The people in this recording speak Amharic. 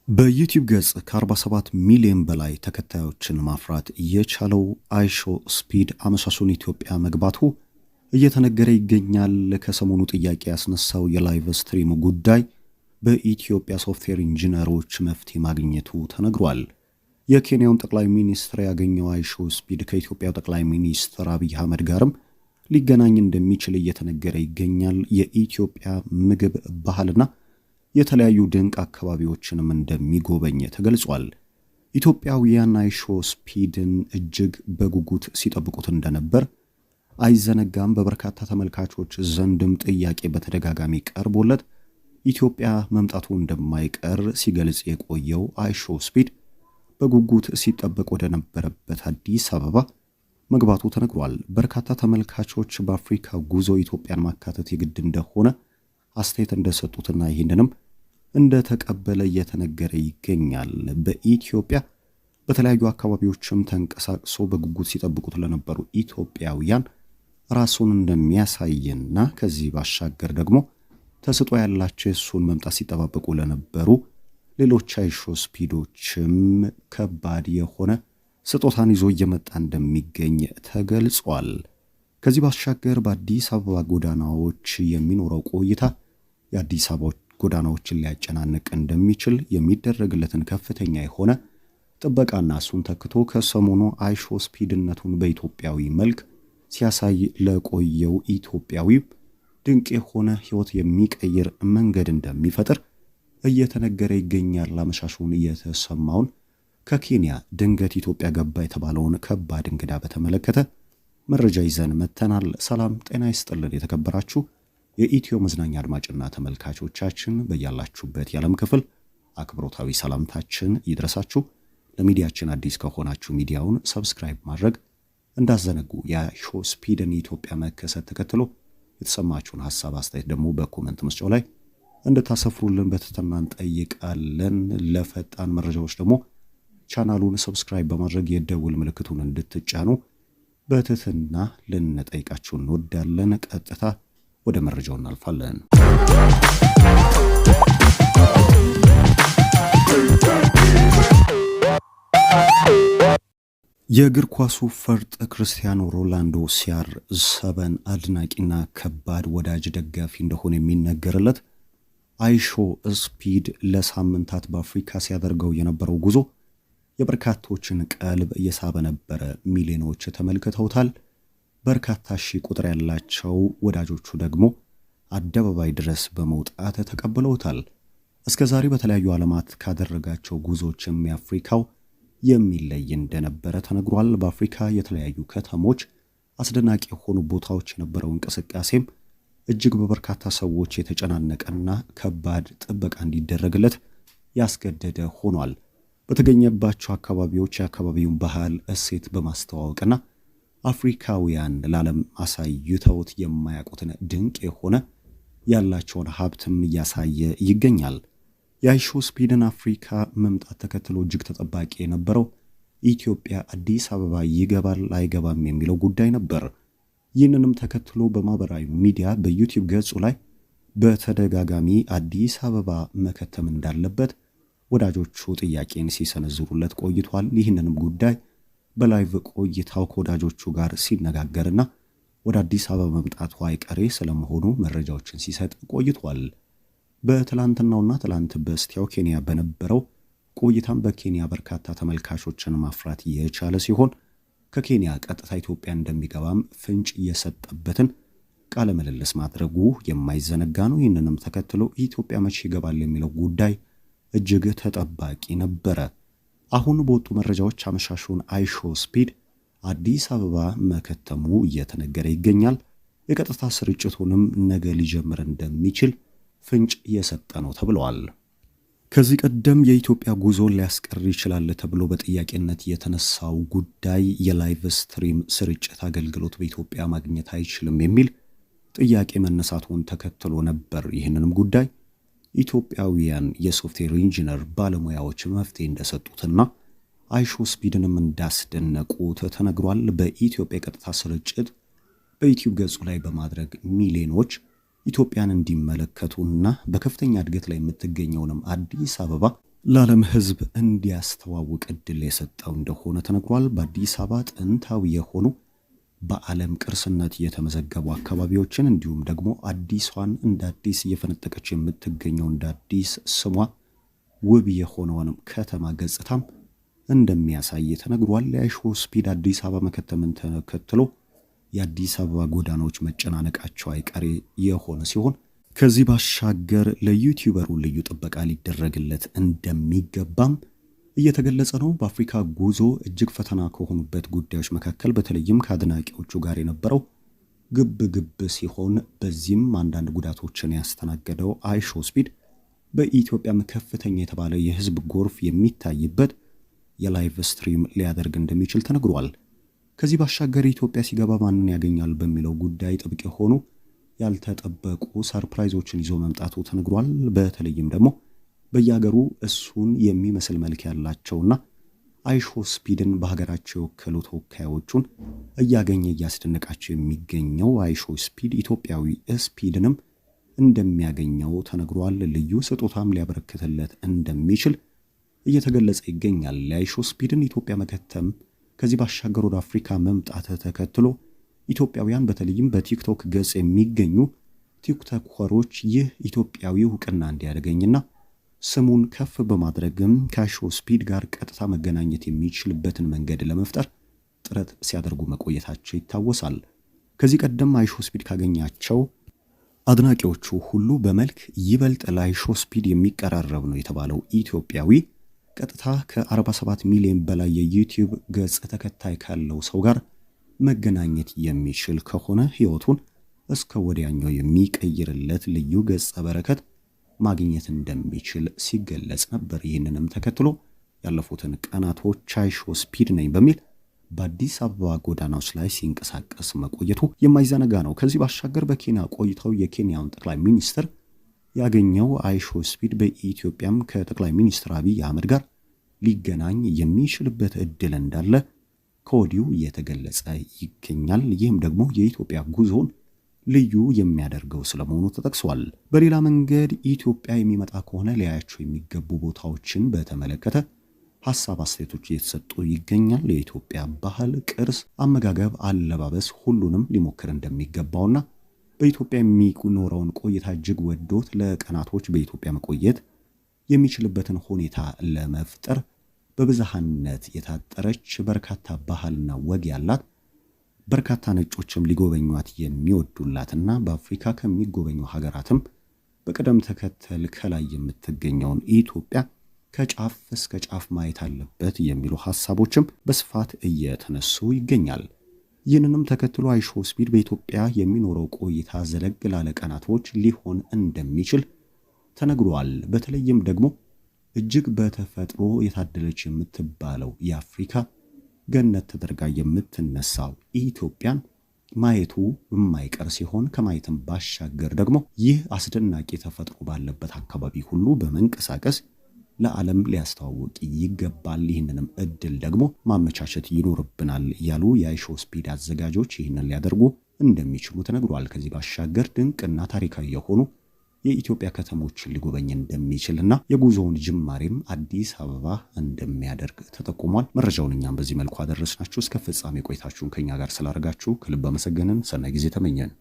በዩቲዩብ ገጽ ከ47 ሚሊዮን በላይ ተከታዮችን ማፍራት የቻለው አይሾ ስፒድ አመሻሹን ኢትዮጵያ መግባቱ እየተነገረ ይገኛል። ከሰሞኑ ጥያቄ ያስነሳው የላይቭ ስትሪም ጉዳይ በኢትዮጵያ ሶፍትዌር ኢንጂነሮች መፍትሄ ማግኘቱ ተነግሯል። የኬንያውን ጠቅላይ ሚኒስትር ያገኘው አይሾ ስፒድ ከኢትዮጵያው ጠቅላይ ሚኒስትር አብይ አህመድ ጋርም ሊገናኝ እንደሚችል እየተነገረ ይገኛል። የኢትዮጵያ ምግብ ባህልና የተለያዩ ድንቅ አካባቢዎችንም እንደሚጎበኝ ተገልጿል። ኢትዮጵያውያን አይሾ ስፒድን እጅግ በጉጉት ሲጠብቁት እንደነበር አይዘነጋም። በበርካታ ተመልካቾች ዘንድም ጥያቄ በተደጋጋሚ ቀርቦለት ኢትዮጵያ መምጣቱ እንደማይቀር ሲገልጽ የቆየው አይሾ ስፒድ በጉጉት ሲጠበቅ ወደ ነበረበት አዲስ አበባ መግባቱ ተነግሯል። በርካታ ተመልካቾች በአፍሪካ ጉዞ ኢትዮጵያን ማካተት የግድ እንደሆነ አስተያየት እንደሰጡትና ይህንንም እንደተቀበለ እየተነገረ ይገኛል። በኢትዮጵያ በተለያዩ አካባቢዎችም ተንቀሳቅሶ በጉጉት ሲጠብቁት ለነበሩ ኢትዮጵያውያን ራሱን እንደሚያሳይና ከዚህ ባሻገር ደግሞ ተስጦ ያላቸው የሱን መምጣት ሲጠባበቁ ለነበሩ ሌሎች አይሾ ስፒዶችም ከባድ የሆነ ስጦታን ይዞ እየመጣ እንደሚገኝ ተገልጿል። ከዚህ ባሻገር በአዲስ አበባ ጎዳናዎች የሚኖረው ቆይታ የአዲስ አበባ ጎዳናዎችን ሊያጨናንቅ እንደሚችል የሚደረግለትን ከፍተኛ የሆነ ጥበቃና እሱን ተክቶ ከሰሞኑ አይሾ ስፒድነቱን በኢትዮጵያዊ መልክ ሲያሳይ ለቆየው ኢትዮጵያዊ ድንቅ የሆነ ሕይወት የሚቀይር መንገድ እንደሚፈጥር እየተነገረ ይገኛል። አመሻሹን የተሰማውን ከኬንያ ድንገት ኢትዮጵያ ገባ የተባለውን ከባድ እንግዳ በተመለከተ መረጃ ይዘን መተናል። ሰላም ጤና ይስጥልን የተከበራችሁ የኢትዮ መዝናኛ አድማጭና ተመልካቾቻችን በያላችሁበት የዓለም ክፍል አክብሮታዊ ሰላምታችን ይድረሳችሁ። ለሚዲያችን አዲስ ከሆናችሁ ሚዲያውን ሰብስክራይብ ማድረግ እንዳዘነጉ። የአይሾ ስፒድን የኢትዮጵያ መከሰት ተከትሎ የተሰማችሁን ሐሳብ አስተያየት ደግሞ በኮሜንት መስጫው ላይ እንድታሰፍሩልን በትህትና እንጠይቃለን። ለፈጣን መረጃዎች ደግሞ ቻናሉን ሰብስክራይብ በማድረግ የደውል ምልክቱን እንድትጫኑ በትህትና ልንጠይቃችሁ እንወዳለን። ቀጥታ ወደ መረጃው እናልፋለን። የእግር ኳሱ ፈርጥ ክርስቲያኖ ሮናልዶ CR7 አድናቂና ከባድ ወዳጅ ደጋፊ እንደሆነ የሚነገርለት አይሾ ስፒድ ለሳምንታት በአፍሪካ ሲያደርገው የነበረው ጉዞ የበርካቶችን ቀልብ እየሳበ ነበረ። ሚሊዮኖች ተመልክተውታል። በርካታ ሺህ ቁጥር ያላቸው ወዳጆቹ ደግሞ አደባባይ ድረስ በመውጣት ተቀብለውታል። እስከ ዛሬ በተለያዩ ዓለማት ካደረጋቸው ጉዞዎችም የአፍሪካው የሚለይ እንደነበረ ተነግሯል። በአፍሪካ የተለያዩ ከተሞች አስደናቂ የሆኑ ቦታዎች የነበረው እንቅስቃሴም እጅግ በበርካታ ሰዎች የተጨናነቀና ከባድ ጥበቃ እንዲደረግለት ያስገደደ ሆኗል። በተገኘባቸው አካባቢዎች የአካባቢውን ባህል እሴት በማስተዋወቅና አፍሪካውያን ለዓለም አሳይተውት የማያውቁትን ድንቅ የሆነ ያላቸውን ሀብትም እያሳየ ይገኛል። የአይሾ ስፒድን አፍሪካ መምጣት ተከትሎ እጅግ ተጠባቂ የነበረው ኢትዮጵያ አዲስ አበባ ይገባል አይገባም የሚለው ጉዳይ ነበር። ይህንንም ተከትሎ በማህበራዊ ሚዲያ በዩቲዩብ ገጹ ላይ በተደጋጋሚ አዲስ አበባ መከተም እንዳለበት ወዳጆቹ ጥያቄን ሲሰነዝሩለት ቆይቷል። ይህንንም ጉዳይ በላይቭ ቆይታው ከወዳጆቹ ጋር ሲነጋገርና ወደ አዲስ አበባ መምጣቱ አይቀሬ ስለመሆኑ መረጃዎችን ሲሰጥ ቆይቷል። በትላንትናውና ትላንት በስቲያው ኬንያ በነበረው ቆይታም በኬንያ በርካታ ተመልካቾችን ማፍራት የቻለ ሲሆን ከኬንያ ቀጥታ ኢትዮጵያ እንደሚገባም ፍንጭ የሰጠበትን ቃለ ምልልስ ማድረጉ የማይዘነጋ ነው። ይህንንም ተከትሎ ኢትዮጵያ መቼ ይገባል የሚለው ጉዳይ እጅግ ተጠባቂ ነበረ። አሁን በወጡ መረጃዎች አመሻሹን አይሾ ስፒድ አዲስ አበባ መከተሙ እየተነገረ ይገኛል። የቀጥታ ስርጭቱንም ነገ ሊጀምር እንደሚችል ፍንጭ የሰጠ ነው ተብሏል። ከዚህ ቀደም የኢትዮጵያ ጉዞን ሊያስቀር ይችላል ተብሎ በጥያቄነት የተነሳው ጉዳይ የላይቭ ስትሪም ስርጭት አገልግሎት በኢትዮጵያ ማግኘት አይችልም የሚል ጥያቄ መነሳቱን ተከትሎ ነበር። ይህንንም ጉዳይ ኢትዮጵያውያን የሶፍትዌር ኢንጂነር ባለሙያዎች መፍትሄ እንደሰጡትና አይሾ ስፒድንም እንዳስደነቁት ተነግሯል። በኢትዮጵያ ቀጥታ ስርጭት በዩቲዩብ ገጹ ላይ በማድረግ ሚሊዮኖች ኢትዮጵያን እንዲመለከቱና በከፍተኛ እድገት ላይ የምትገኘውንም አዲስ አበባ ለዓለም ሕዝብ እንዲያስተዋውቅ ዕድል የሰጠው እንደሆነ ተነግሯል። በአዲስ አበባ ጥንታዊ የሆኑ በዓለም ቅርስነት የተመዘገቡ አካባቢዎችን እንዲሁም ደግሞ አዲሷን እንደ አዲስ እየፈነጠቀች የምትገኘው እንደ አዲስ ስሟ ውብ የሆነውንም ከተማ ገጽታም እንደሚያሳይ ተነግሯል። የአይሾ ስፒድ አዲስ አበባ መከተምን ተከትሎ የአዲስ አበባ ጎዳናዎች መጨናነቃቸው አይቀሬ የሆነ ሲሆን ከዚህ ባሻገር ለዩቲዩበሩ ልዩ ጥበቃ ሊደረግለት እንደሚገባም እየተገለጸ ነው። በአፍሪካ ጉዞ እጅግ ፈተና ከሆኑበት ጉዳዮች መካከል በተለይም ከአድናቂዎቹ ጋር የነበረው ግብ ግብ ሲሆን በዚህም አንዳንድ ጉዳቶችን ያስተናገደው አይሾ ስፒድ በኢትዮጵያም ከፍተኛ የተባለ የህዝብ ጎርፍ የሚታይበት የላይቭ ስትሪም ሊያደርግ እንደሚችል ተነግሯል። ከዚህ ባሻገር ኢትዮጵያ ሲገባ ማንን ያገኛል በሚለው ጉዳይ ጥብቅ የሆኑ ያልተጠበቁ ሰርፕራይዞችን ይዞ መምጣቱ ተነግሯል። በተለይም ደግሞ በየሀገሩ እሱን የሚመስል መልክ ያላቸውና አይሾ ስፒድን በሀገራቸው የወከሉ ተወካዮቹን እያገኘ እያስደነቃቸው የሚገኘው አይሾ ስፒድ ኢትዮጵያዊ ስፒድንም እንደሚያገኘው ተነግሯል። ልዩ ስጦታም ሊያበረክትለት እንደሚችል እየተገለጸ ይገኛል። የአይሾ ስፒድን ኢትዮጵያ መከተም ከዚህ ባሻገር ወደ አፍሪካ መምጣት ተከትሎ ኢትዮጵያውያን በተለይም በቲክቶክ ገጽ የሚገኙ ቲክቶከሮች ይህ ኢትዮጵያዊ እውቅና እንዲያደርገኝና ስሙን ከፍ በማድረግም ከአይሾ ስፒድ ጋር ቀጥታ መገናኘት የሚችልበትን መንገድ ለመፍጠር ጥረት ሲያደርጉ መቆየታቸው ይታወሳል። ከዚህ ቀደም አይሾ ስፒድ ካገኛቸው አድናቂዎቹ ሁሉ በመልክ ይበልጥ ለአይሾ ስፒድ የሚቀራረብ ነው የተባለው ኢትዮጵያዊ ቀጥታ ከ47 ሚሊዮን በላይ የዩቲዩብ ገጽ ተከታይ ካለው ሰው ጋር መገናኘት የሚችል ከሆነ ሕይወቱን እስከ ወዲያኛው የሚቀይርለት ልዩ ገጸ በረከት ማግኘት እንደሚችል ሲገለጽ ነበር። ይህንንም ተከትሎ ያለፉትን ቀናቶች አይሾ ስፒድ ነኝ በሚል በአዲስ አበባ ጎዳናዎች ላይ ሲንቀሳቀስ መቆየቱ የማይዘነጋ ነው። ከዚህ ባሻገር በኬንያ ቆይታው የኬንያውን ጠቅላይ ሚኒስትር ያገኘው አይሾ ስፒድ በኢትዮጵያም ከጠቅላይ ሚኒስትር አብይ አህመድ ጋር ሊገናኝ የሚችልበት ዕድል እንዳለ ከወዲሁ እየተገለጸ ይገኛል። ይህም ደግሞ የኢትዮጵያ ጉዞን ልዩ የሚያደርገው ስለመሆኑ ተጠቅሷል። በሌላ መንገድ ኢትዮጵያ የሚመጣ ከሆነ ሊያያቸው የሚገቡ ቦታዎችን በተመለከተ ሐሳብ አስተያየቶች እየተሰጡ ይገኛል። የኢትዮጵያ ባህል፣ ቅርስ፣ አመጋገብ፣ አለባበስ ሁሉንም ሊሞክር እንደሚገባውና በኢትዮጵያ የሚኖረውን ቆይታ እጅግ ወዶት ለቀናቶች በኢትዮጵያ መቆየት የሚችልበትን ሁኔታ ለመፍጠር በብዝሃነት የታጠረች በርካታ ባህልና ወግ ያላት በርካታ ነጮችም ሊጎበኟት የሚወዱላትና በአፍሪካ ከሚጎበኙ ሀገራትም በቅደም ተከተል ከላይ የምትገኘውን ኢትዮጵያ ከጫፍ እስከ ጫፍ ማየት አለበት የሚሉ ሐሳቦችም በስፋት እየተነሱ ይገኛል። ይህንንም ተከትሎ አይሾ ስፒድ በኢትዮጵያ የሚኖረው ቆይታ ዘለግ ላለ ቀናቶች ሊሆን እንደሚችል ተነግሯል። በተለይም ደግሞ እጅግ በተፈጥሮ የታደለች የምትባለው የአፍሪካ ገነት ተደርጋ የምትነሳው ኢትዮጵያን ማየቱ የማይቀር ሲሆን ከማየትም ባሻገር ደግሞ ይህ አስደናቂ ተፈጥሮ ባለበት አካባቢ ሁሉ በመንቀሳቀስ ለዓለም ሊያስተዋውቅ ይገባል። ይህንንም እድል ደግሞ ማመቻቸት ይኖርብናል ያሉ የአይሾ ስፒድ አዘጋጆች ይህንን ሊያደርጉ እንደሚችሉ ተነግሯል። ከዚህ ባሻገር ድንቅና ታሪካዊ የሆኑ የኢትዮጵያ ከተሞችን ሊጎበኝ እንደሚችልና የጉዞውን ጅማሬም አዲስ አበባ እንደሚያደርግ ተጠቁሟል። መረጃውን እኛም በዚህ መልኩ አደረስናችሁ። እስከ ፍጻሜ ቆይታችሁን ከኛ ጋር ስላደረጋችሁ ከልብ አመሰገንን። ሰናይ ጊዜ ተመኘን።